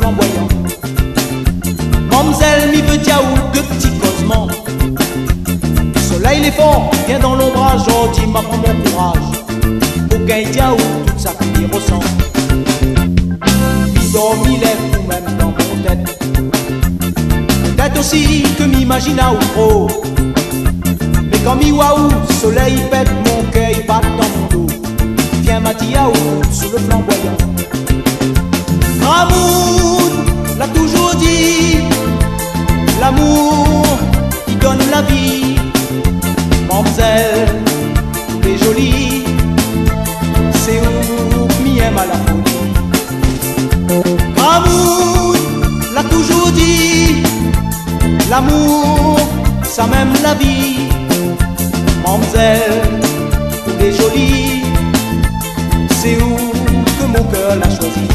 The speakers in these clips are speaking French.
flamboyant. Mamzelle m'y veut diaou de petits causements. Le soleil les fort, viens dans l'ombrage, gentil m'apprend mon courage. Aucun diaou, toute sa vie ressent. Il dort, il lève, ou même dans mon tête. Peut-être aussi que m'imagina ou trop. Mais quand mi-waouh, soleil pète, mon cœur bat dans mon dos. Viens Matiaou, sous le flamboyant. Ramoud l'a toujours dit, l'amour qui donne la vie. Mamzelle, les jolies, c'est où m'y aime à la folie. Ramoud l'a toujours dit, l'amour, ça m'aime la vie. Mamzelle, les jolies, c'est où que mon cœur l'a choisi.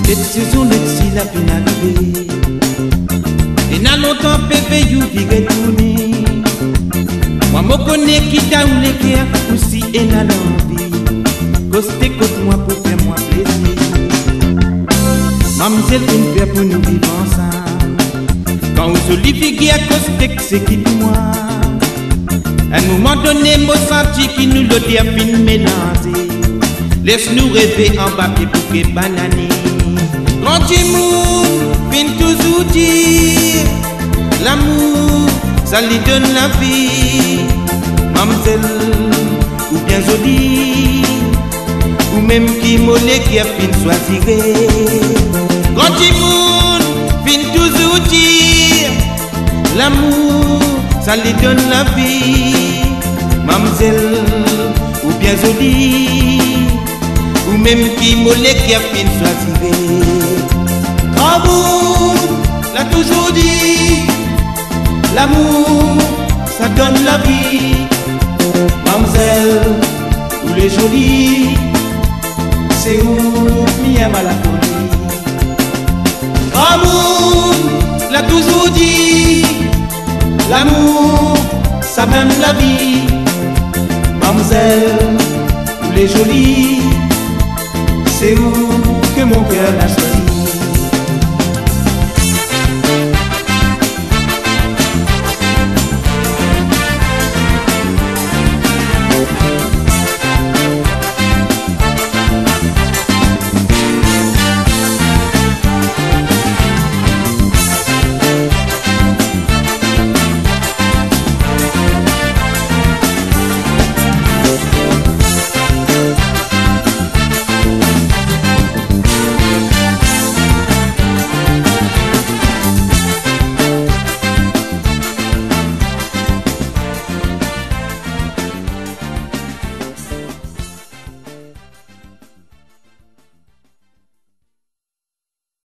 Cette saison si la fin arrivée, et n'a longtemps bébé you vi retourner. Moi me connais qui t'a ou les guerres aussi et n'a l'envie. Costé côte moi pour faire moi plaisir. Mamzelle une paix pour nous vivre ensemble. Quand on se livre qui a costé que c'est qui moi. À un moment donné, me senti qui nous le dit à fin mélanger. Laisse-nous rêver en papier pour que banane. Quand tu mourres, fin toujours dire l'amour, ça lui donne la vie. Mamzelle, ou bien jolie, ou même qui mollet qui a fin choisir. Quand tu mourres, fin toujours dire l'amour, ça lui donne la vie. Mamzelle, ou bien jolie, ou même qui mollet qui a fin choisir. Ramoud l'a toujours dit, l'amour, ça donne la vie. Mamzelle, ou les jolies, c'est où m'y aime à la folie. Ramoud l'a toujours dit, l'amour, ça m'aime la vie. Mamzelle, ou les jolies, c'est où que mon cœur l'a choisi.